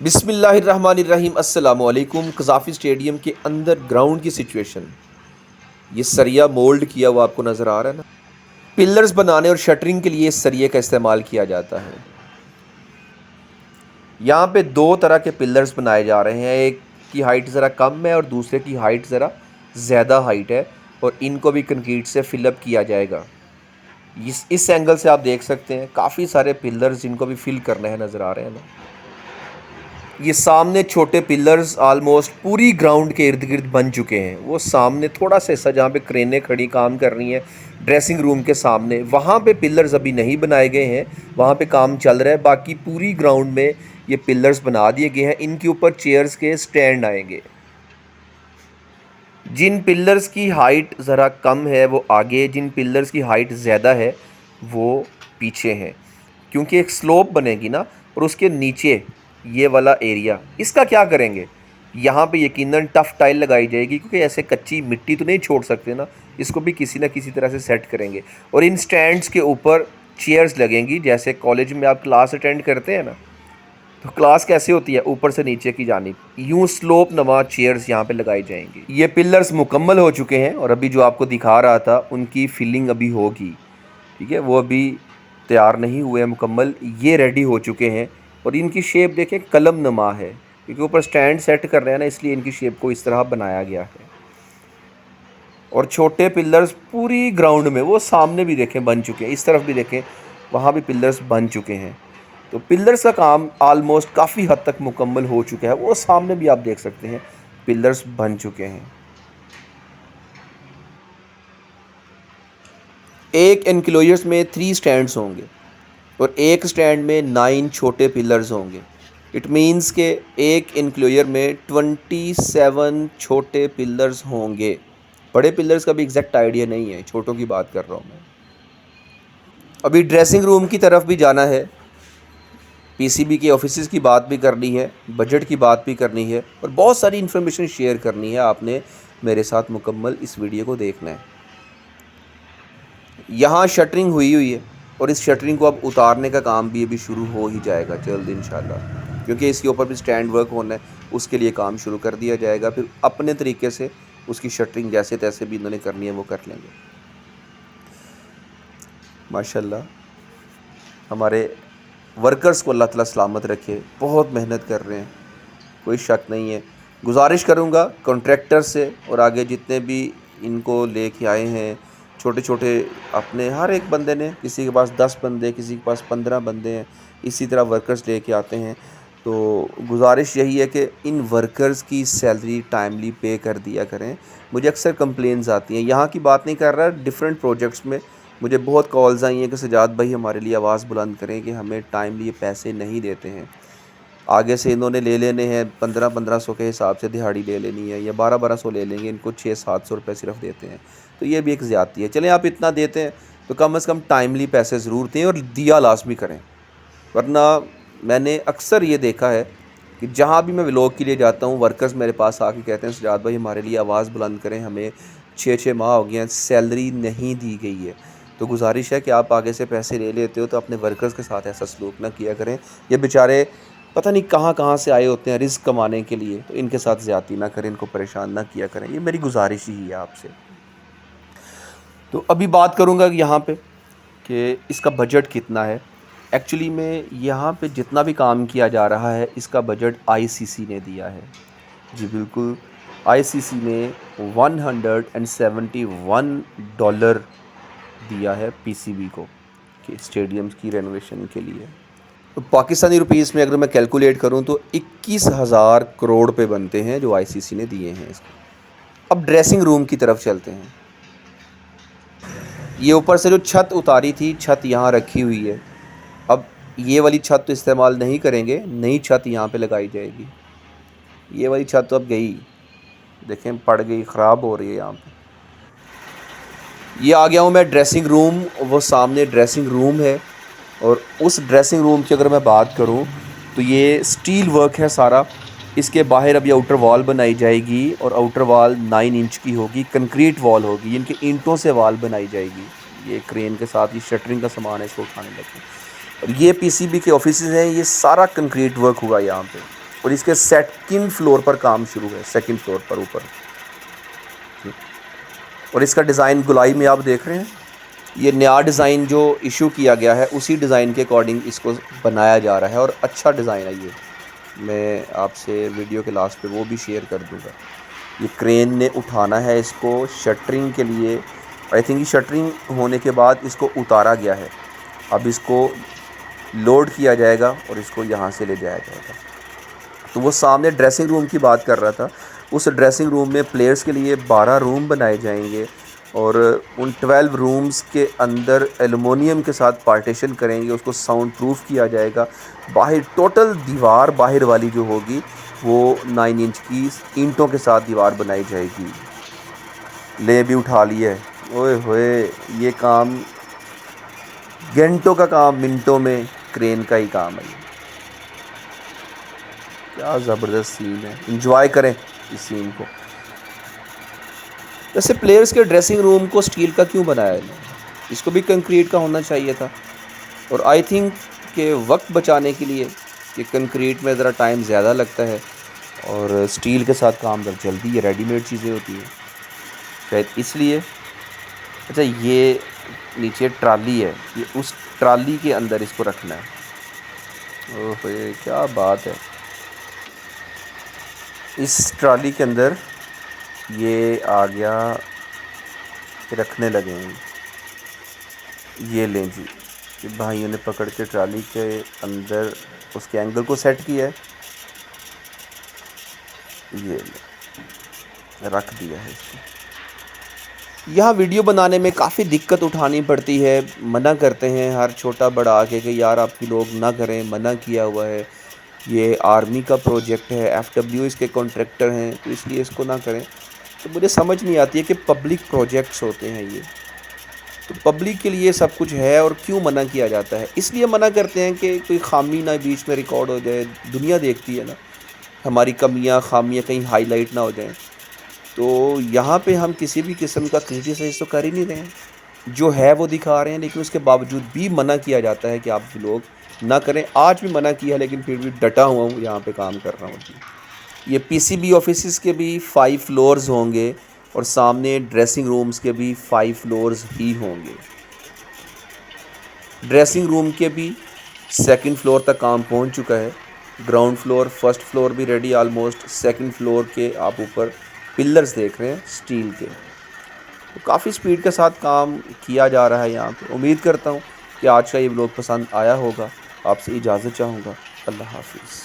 بسم اللہ الرحمن الرحیم۔ السلام علیکم۔ قذافی اسٹیڈیم کے اندر گراؤنڈ کی سچویشن، یہ سریا مولڈ کیا ہوا آپ کو نظر آ رہا ہے نا۔ پلرز بنانے اور شٹرنگ کے لیے اس سریے کا استعمال کیا جاتا ہے۔ یہاں پہ دو طرح کے پلرز بنائے جا رہے ہیں، ایک کی ہائٹ ذرا کم ہے اور دوسرے کی ہائٹ ذرا زیادہ ہائٹ ہے، اور ان کو بھی کنکریٹ سے فل اپ کیا جائے گا۔ اس اینگل سے آپ دیکھ سکتے ہیں کافی سارے پلرز جن کو بھی فل کرنا ہے نظر آ رہے ہیں نا۔ یہ سامنے چھوٹے پلرز آلموسٹ پوری گراؤنڈ کے ارد گرد بن چکے ہیں۔ وہ سامنے تھوڑا سا حصہ جہاں پہ کرینیں کھڑی کام کر رہی ہیں ڈریسنگ روم کے سامنے، وہاں پہ پلرز ابھی نہیں بنائے گئے ہیں، وہاں پہ کام چل رہا ہے۔ باقی پوری گراؤنڈ میں یہ پلرز بنا دیے گئے ہیں۔ ان کے اوپر چیئرز کے سٹینڈ آئیں گے۔ جن پلرز کی ہائٹ ذرا کم ہے وہ آگے، جن پلرز کی ہائٹ زیادہ ہے وہ پیچھے ہیں، کیونکہ ایک سلوپ بنے گی نا، اور اس کے نیچے یہ والا ایریا، اس کا کیا کریں گے؟ یہاں پہ یقیناً ٹف ٹائل لگائی جائے گی، کیونکہ ایسے کچی مٹی تو نہیں چھوڑ سکتے نا، اس کو بھی کسی نہ کسی طرح سے سیٹ کریں گے۔ اور ان سٹینڈز کے اوپر چیئرز لگیں گی، جیسے کالج میں آپ کلاس اٹینڈ کرتے ہیں نا، تو کلاس کیسے ہوتی ہے؟ اوپر سے نیچے کی جانب یوں سلوپ نما چیئرز یہاں پہ لگائی جائیں گی۔ یہ پلرز مکمل ہو چکے ہیں، اور ابھی جو آپ کو دکھا رہا تھا ان کی فلنگ ابھی ہوگی، ٹھیک ہے، وہ ابھی تیار نہیں ہوئے مکمل، یہ ریڈی ہو چکے ہیں۔ اور ان کی شیپ دیکھیں قلم نما ہے، کیونکہ اوپر سٹینڈ سیٹ کر رہے ہیں نا، اس لیے ان کی شیپ کو اس طرح بنایا گیا ہے۔ اور چھوٹے پلرز پوری گراؤنڈ میں وہ سامنے بھی دیکھیں بن چکے ہیں، اس طرف بھی دیکھیں وہاں بھی پلرز بن چکے ہیں۔ تو پلرز کا کام آلموسٹ کافی حد تک مکمل ہو چکا ہے، وہ سامنے بھی آپ دیکھ سکتے ہیں پلرز بن چکے ہیں۔ ایک انکلوجرز میں 3 سٹینڈز ہوں گے، اور ایک سٹینڈ میں 9 چھوٹے پلرز ہوں گے۔ اٹ مینز کہ ایک انکلوجر میں 27 چھوٹے پلرز ہوں گے۔ بڑے پلرز کا بھی ایگزیکٹ آئیڈیا نہیں ہے، چھوٹوں کی بات کر رہا ہوں میں۔ ابھی ڈریسنگ روم کی طرف بھی جانا ہے، پی سی بی کے آفیسز کی بات بھی کرنی ہے، بجٹ کی بات بھی کرنی ہے، اور بہت ساری انفارمیشن شیئر کرنی ہے۔ آپ نے میرے ساتھ مکمل اس ویڈیو کو دیکھنا ہے۔ یہاں شٹرنگ ہوئی ہے، اور اس شٹرنگ کو اب اتارنے کا کام بھی ابھی شروع ہو ہی جائے گا جلد انشاءاللہ، کیونکہ اس کے اوپر بھی سٹینڈ ورک ہونا ہے، اس کے لیے کام شروع کر دیا جائے گا۔ پھر اپنے طریقے سے اس کی شٹرنگ جیسے تیسے بھی انہوں نے کرنی ہے وہ کر لیں گے۔ ماشاءاللہ ہمارے ورکرز کو اللہ تعالیٰ سلامت رکھے، بہت محنت کر رہے ہیں، کوئی شک نہیں ہے۔ گزارش کروں گا کنٹریکٹر سے اور آگے جتنے بھی ان کو لے کے آئے ہیں، چھوٹے چھوٹے اپنے ہر ایک بندے نے، کسی کے پاس 10 بندے، کسی کے پاس 15 بندے ہیں، اسی طرح ورکرز لے کے آتے ہیں، تو گزارش یہی ہے کہ ان ورکرز کی سیلری ٹائملی پے کر دیا کریں۔ مجھے اکثر کمپلینز آتی ہیں، یہاں کی بات نہیں کر رہا، ڈیفرنٹ پروجیکٹس میں مجھے بہت کالز آئی ہیں کہ سجاد بھائی ہمارے لیے آواز بلند کریں کہ ہمیں ٹائملی پیسے نہیں دیتے ہیں۔ آگے سے انہوں نے لے لینے ہیں 1500 کے حساب سے دہاڑی لے لینی ہے، یا 1200 لے لیں گے، ان کو 600-700 روپے صرف دیتے ہیں، تو یہ بھی ایک زیادتی ہے۔ چلیں آپ اتنا دیتے ہیں تو کم از کم ٹائملی پیسے ضرور دیں، اور دیا لازمی کریں، ورنہ میں نے اکثر یہ دیکھا ہے کہ جہاں بھی میں ولاگ کے لیے جاتا ہوں، ورکرز میرے پاس آ کے کہتے ہیں سجاد بھائی ہمارے لیے آواز بلند کریں، ہمیں 6 ماہ ہو گئے ہیں سیلری نہیں دی گئی ہے۔ تو گزارش ہے کہ آپ آگے سے پیسے لے لیتے ہو تو اپنے ورکرز کے ساتھ ایسا سلوک نہ کیا کریں۔ یہ بیچارے پتہ نہیں کہاں سے آئے ہوتے ہیں رزق کمانے کے لیے، تو ان کے ساتھ زیادتی نہ کریں، ان کو پریشان نہ کیا کریں، یہ میری گزارش ہی ہے آپ سے۔ تو ابھی بات کروں گا یہاں پہ کہ اس کا بجٹ کتنا ہے۔ ایکچولی میں یہاں پہ جتنا بھی کام کیا جا رہا ہے اس کا بجٹ آئی سی سی نے دیا ہے، جی بالکل، آئی سی سی نے $171 دیا ہے پی سی بی کو کہ اسٹیڈیمز کی رینوویشن کے لیے۔ تو پاکستانی روپیز میں اگر میں کیلکولیٹ کروں تو 21,000 کروڑ پہ بنتے ہیں جو آئی سی سی نے دیے ہیں اس کو۔ اب ڈریسنگ روم کی طرف چلتے ہیں۔ یہ اوپر سے جو چھت اتاری تھی، چھت یہاں رکھی ہوئی ہے، اب یہ والی چھت تو استعمال نہیں کریں گے، نئی چھت یہاں پہ لگائی جائے گی۔ یہ والی چھت تو اب گئی، دیکھیں پڑ گئی، خراب ہو رہی ہے۔ یہاں پہ یہ آ گیا ہوں میں ڈریسنگ روم، وہ سامنے ڈریسنگ روم ہے، اور اس ڈریسنگ روم کی اگر میں بات کروں تو یہ سٹیل ورک ہے سارا۔ اس کے باہر اب یہ آؤٹر وال بنائی جائے گی، اور آؤٹر وال 9 انچ کی ہوگی، کنکریٹ وال ہوگی، ان کے اینٹوں سے وال بنائی جائے گی۔ یہ کرین کے ساتھ یہ شٹرنگ کا سامان ہے، اس کو اٹھانے لگے۔ اور یہ پی سی بی کے آفیسز ہیں، یہ سارا کنکریٹ ورک ہوا یہاں پہ۔ اور اس کے سیکنڈ فلور پر کام شروع ہے، سیکنڈ فلور پر اوپر. اور اس کا ڈیزائن گولائی میں آپ دیکھ رہے ہیں، یہ نیا ڈیزائن جو ایشو کیا گیا ہے اسی ڈیزائن کے اکارڈنگ اس کو بنایا جا رہا ہے، اور اچھا ڈیزائن ہے. یہ میں آپ سے ویڈیو کے لاسٹ پہ وہ بھی شیئر کر دوں گا. یہ کرین نے اٹھانا ہے اس کو شٹرنگ کے لیے. آئی تھنک یہ شٹرنگ ہونے کے بعد اس کو اتارا گیا ہے، اب اس کو لوڈ کیا جائے گا اور اس کو یہاں سے لے جایا جائے گا. تو وہ سامنے ڈریسنگ روم کی بات کر رہا تھا، اس ڈریسنگ روم میں پلیئرز کے لیے 12 روم بنائے جائیں گے، اور ان 12 رومز کے اندر ایلومینیم کے ساتھ پارٹیشن کریں گے، اس کو ساؤنڈ پروف کیا جائے گا. باہر ٹوٹل دیوار باہر والی جو ہوگی وہ 9 انچ کی اینٹوں کے ساتھ دیوار بنائی جائے گی. لے بھی اٹھا لی ہے، اوئے ہوئے یہ کام گھنٹوں کا کام منٹوں میں کرین کا ہی کام ہے. کیا زبردست سین ہے، انجوائے کریں اس سین کو. ویسے پلیئرز کے ڈریسنگ روم کو سٹیل کا کیوں بنایا ہے؟ اس کو بھی کنکریٹ کا ہونا چاہیے تھا. اور آئی تھنک کہ وقت بچانے کے لیے کہ کنکریٹ میں ذرا ٹائم زیادہ لگتا ہے اور سٹیل کے ساتھ کام ذرا جلدی، یہ ریڈی میڈ چیزیں ہوتی ہیں شاید اس لیے. اچھا یہ نیچے ٹرالی ہے، یہ اس ٹرالی کے اندر اس کو رکھنا ہے. اوہ کیا بات ہے، اس ٹرالی کے اندر یہ آ گیا، رکھنے لگے ہیں. یہ لیں جی، کہ بھائیوں نے پکڑ کے ٹرالی کے اندر اس کے اینگل کو سیٹ کیا ہے، یہ رکھ دیا ہے اس کو. یہاں ویڈیو بنانے میں کافی دقت اٹھانی پڑتی ہے، منع کرتے ہیں ہر چھوٹا بڑا آ کے کہ یار آپ کی لوگ نہ کریں، منع کیا ہوا ہے، یہ آرمی کا پروجیکٹ ہے، FW اس کے کانٹریکٹر ہیں، تو اس لیے اس کو نہ کریں. تو مجھے سمجھ نہیں آتی ہے کہ پبلک پروجیکٹس ہوتے ہیں یہ، تو پبلک کے لیے سب کچھ ہے اور کیوں منع کیا جاتا ہے؟ اس لیے منع کرتے ہیں کہ کوئی خامی نہ بیچ میں ریکارڈ ہو جائے، دنیا دیکھتی ہے نا، ہماری کمیاں خامیاں کہیں ہائی لائٹ نہ ہو جائیں. تو یہاں پہ ہم کسی بھی قسم کا کرٹیسائز تو کر ہی نہیں رہے ہیں، جو ہے وہ دکھا رہے ہیں، لیکن اس کے باوجود بھی منع کیا جاتا ہے کہ آپ لوگ نہ کریں. آج بھی منع کیا ہے لیکن پھر بھی ڈٹا ہوا ہوں، یہاں پہ کام کر رہا ہوں. یہ PCB آفیسز کے بھی 5 فلورز ہوں گے اور سامنے ڈریسنگ رومز کے بھی 5 فلورز ہی ہوں گے. ڈریسنگ روم کے بھی سیکنڈ فلور تک کام پہنچ چکا ہے، گراؤنڈ فلور فرسٹ فلور بھی ریڈی آلموسٹ. سیکنڈ فلور کے آپ اوپر پلرز دیکھ رہے ہیں سٹیل کے. تو کافی سپیڈ کے ساتھ کام کیا جا رہا ہے یہاں پہ. امید کرتا ہوں کہ آج کا یہ ولاگ پسند آیا ہوگا. آپ سے اجازت چاہوں گا. اللہ حافظ.